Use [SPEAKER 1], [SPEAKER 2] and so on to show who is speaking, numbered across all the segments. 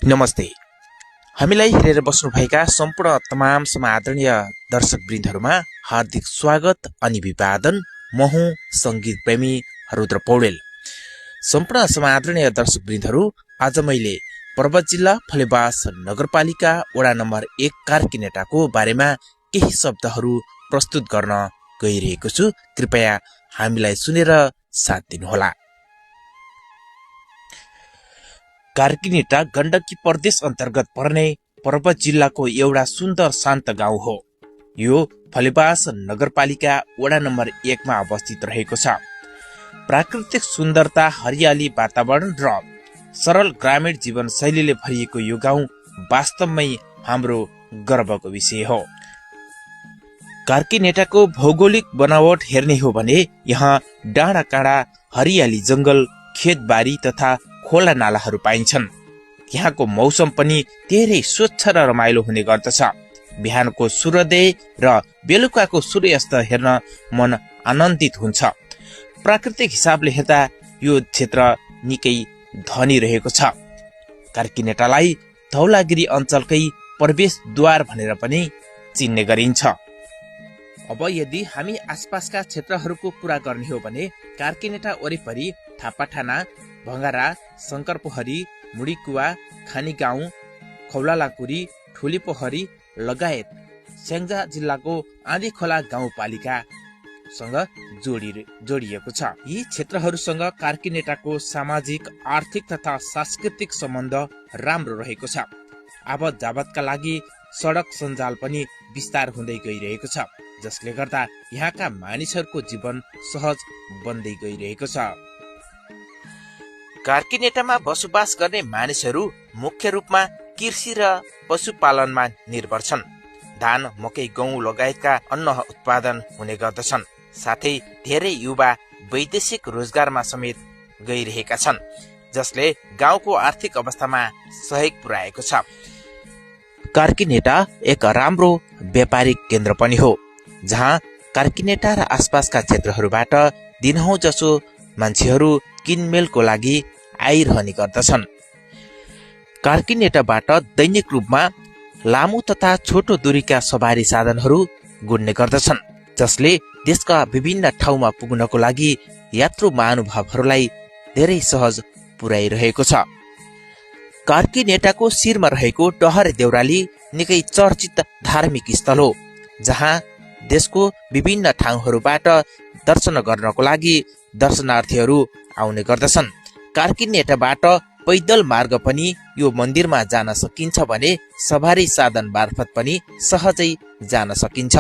[SPEAKER 1] नमस्ते। हामीलाई हेरेर बस्नुभएका सम्पूर्ण तमाम समादरणीय दर्शकवृन्दहरूमा हार्दिक स्वागत अनि अभिवादन। म हुँ संगीत प्रेमी रुद्र पौडेल। सम्पूर्ण समादरणीय दर्शकवृन्दहरू, आज मैले पर्वत जिल्ला फलेवास नगरपालिका वडा नम्बर 1 कार्कीनेटाको बारेमा केही शब्दहरू प्रस्तुत गर्न गइरहेको छु। कृपया हामीलाई सुनेर साथ दिनुहोला। कार्कीनेटा गण्डकी प्रदेश अन्तर्गत पर्ने पर्वत जिल्लाको एउटा सुन्दर शान्त गाउँ हो। यो फलेवास नगरपालिका वडा नम्बर 1 मा अवस्थित रहेको छ। प्राकृतिक सुन्दरता, हरियाली वातावरण र सरल ग्रामीण जीवनशैलीले भरिएको यो गाउँ वास्तवमै हाम्रो गर्वको विषय हो। कार्कीनेटाको भौगोलिक बनावट हेर्ने हो भने यहाँ डाँडा काँडा, हरियाली जंगल, खेतबारी तथा खोला नालाहरू पाइन्छन्। यहाँको मौसम पनि धेरै स्वच्छ र रमाइलो हुने गर्दछ। बिहानको सूर्योदय र बेलुकाको सूर्यास्त हेर्न मन आनन्दित हुन्छ। प्राकृतिक हिसाबले हेर्दा यो क्षेत्र निकै धनी रहेको छ। कार्कीनेटालाई धौलागिरी अञ्चलकै प्रवेशद्वार भनेर पनि चिन्ने गरिन्छ। अब यदि हामी आसपासका क्षेत्रहरूको कुरा गर्ने हो भने कार्कीनेटा वरिपरि थापाठाना, भंगारा, शंकरपोखरी, मुडीकुवा, खानीगाउँ, खौलालाकुरी, ठुलीपोखरी लगायत स्याङ्जा जिल्लाको आँधीखोला गाउँपालिकासँग जोडिएको छ। यी क्षेत्रहरूसँग कार्कीनेटाको सामाजिक, आर्थिक तथा सांस्कृतिक सम्बन्ध राम्रो रहेको छ। आवत जावतका लागि सडक सञ्जाल पनि विस्तार हुँदै गइरहेको छ, जसले गर्दा यहाँका मानिसहरूको जीवन सहज बन्दै गइरहेको छ। कार्कीनेटामा बसोबास गर्ने मानिसहरू मुख्य रूपमा कृषि र पशुपालनमा निर्भर छन्। धान, मकै, गहुँ लगायतका अन्न उत्पादन हुने गर्दछन्। साथै धेरै युवा वैदेशिक रोजगारमा समेत गइरहेका छन्, जसले गाउँको आर्थिक अवस्थामा सहयोग पुर्याएको छ। कार्कीनेटा एक राम्रो व्यापारिक केन्द्र पनि हो, जहाँ कार्कीनेटा र आसपासका क्षेत्रहरूबाट दिनहुँ जसो मान्छेहरू किनमेलको लागि आइरहने गर्दछन्। कार्कीनेटाबाट दैनिक रूपमा लामो तथा छोटो दूरीका सवारी साधनहरू गुड्ने गर्दछन्, जसले देशका विभिन्न ठाउँमा पुग्नको लागि यात्रु महानुभावहरूलाई धेरै सहज पुर्याइरहेको छ। कार्कीनेटाको शिरमा रहेको डहरे देउराली निकै चर्चित धार्मिक स्थल हो, जहाँ देशको विभिन्न ठाउँहरूबाट दर्शन गर्नको लागि दर्शनार्थीहरू आउने गर्दछन्। कार्कीनेटाबाट पैदल मार्ग पनि यो मन्दिरमा जान सकिन्छ भने सवारी साधन मार्फत पनि सहजै जान सकिन्छ।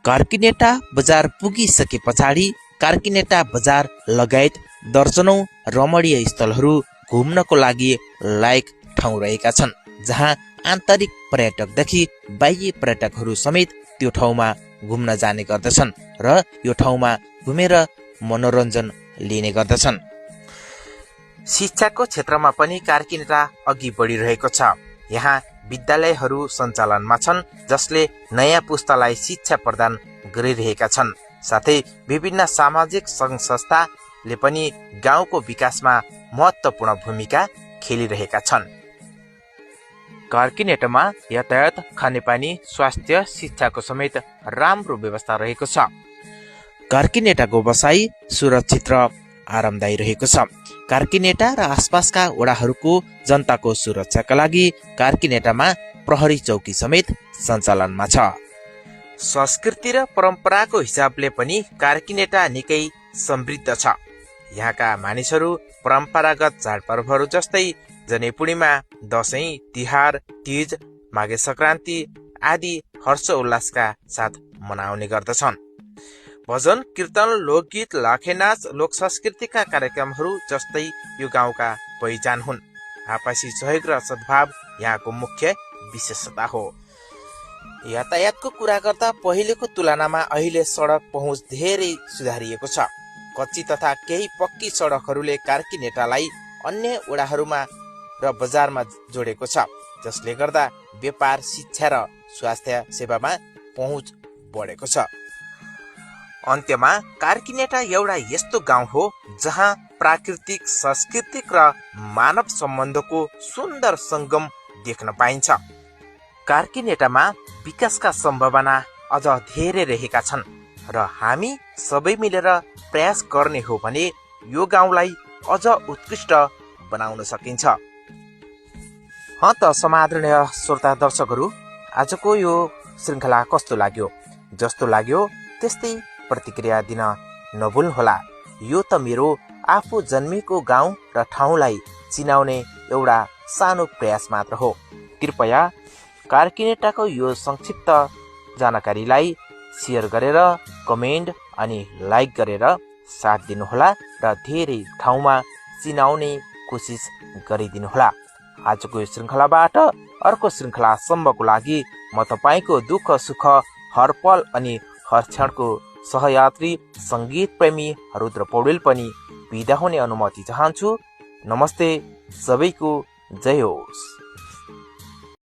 [SPEAKER 1] कार्कीनेटा बजार पुगिसके पछाडि कार्कीनेटा बजार लगायत दर्जनौं रमणीय स्थलहरू घुम्नको लागि लायक ठाउँ रहेका छन्, जहाँ आन्तरिक पर्यटकदेखि बाह्य पर्यटकहरू समेत त्यो ठाउँमा घुम्न जाने गर्दछन् र यो ठाउँमा घुमेर मनोरञ्जन लिने गर्दछन्। शिक्षाको क्षेत्रमा पनि कार्कीनेटा अघि बढिरहेको छ। यहाँ विद्यालयहरू सञ्चालनमा छन्, जसले नयाँ पुस्तालाई शिक्षा प्रदान गरिरहेका छन्। साथै विभिन्न सामाजिक सङ्घ संस्थाले पनि गाउँको विकासमा महत्त्वपूर्ण भूमिका खेलिरहेका छन्। कार्कीनेटामा यातायात, खानेपानी, स्वास्थ्य, शिक्षाको समेत राम्रो व्यवस्था रहेको छ। कार्कीनेटाको बसाई सुरक्षित र आरामदायी रहेको छ। कार्कीनेटा र आसपासका वडाहरूको जनताको सुरक्षाका लागि कार्कीनेटामा प्रहरी चौकी समेत सञ्चालनमा छ। संस्कृति र परम्पराको हिसाबले पनि कार्कीनेटा निकै समृद्ध छ। यहाँका मानिसहरू परम्परागत चाडपर्वहरू जस्तै जनै पूर्णिमा, दशैं, तिहार, तीज, माघे संक्रान्ति आदि हर्ष उल्लासका साथ मनाउने गर्दछन्। भजन, कीर्तन, लोकगीत, लाखेनाच, लोक संस्कृतिका कार्यक्रमहरू जस्तै यो गाउँका पहिचान हुन्। आपसी सहयोग र सद्भाव यहाँको मुख्य विशेषता हो। यातायातको कुरा गर्दा पहिलेको तुलनामा अहिले सडक पहुँच धेरै सुधारिएको छ। कच्ची तथा केही पक्की सडकहरूले कार्कीनेटालाई अन्य वडाहरूमा र बजारमा जोडेको छ, जसले गर्दा व्यापार, शिक्षा र स्वास्थ्य सेवामा पहुँच बढेको छ। अन्त्यमा कार्कीनेटा एउटा यस्तो गाउँ हो जहाँ प्राकृतिक, सांस्कृतिक र मानव सम्बन्धको सुन्दर सङ्गम देख्न पाइन्छ। कार्कीनेटामा विकासका सम्भावना अझ धेरै रहेका छन् र हामी सबै मिलेर प्रयास गर्ने हो भने यो गाउँलाई अझ उत्कृष्ट बनाउन सकिन्छ। त समादरणीय श्रोता दर्शकहरू, आजको यो श्रृङ्खला कस्तो लाग्यो? जस्तो लाग्यो त्यस्तै प्रतिक्रिया दिन नभुल्नुहोला। यो त मेरो आफू जन्मेको गाउँ र ठाउँलाई चिनाउने एउटा सानो प्रयास मात्र हो। कृपया कार्कीनेटाको यो संक्षिप्त जानकारीलाई सेयर गरेर, कमेन्ट अनि लाइक गरेर साथ दिनुहोला र धेरै ठाउँमा चिनाउने कोसिस गरिदिनुहोला। आजको यो श्रृङ्खलाबाट अर्को श्रृङ्खलासम्मको लागि म तपाईँको दुःख सुख हर पल अनि हर क्षणको सहयात्री सङ्गीत प्रेमी रुद्र पौडेल पनि बिदा हुने अनुमति चाहन्छु। नमस्ते, सबैको जय होस्।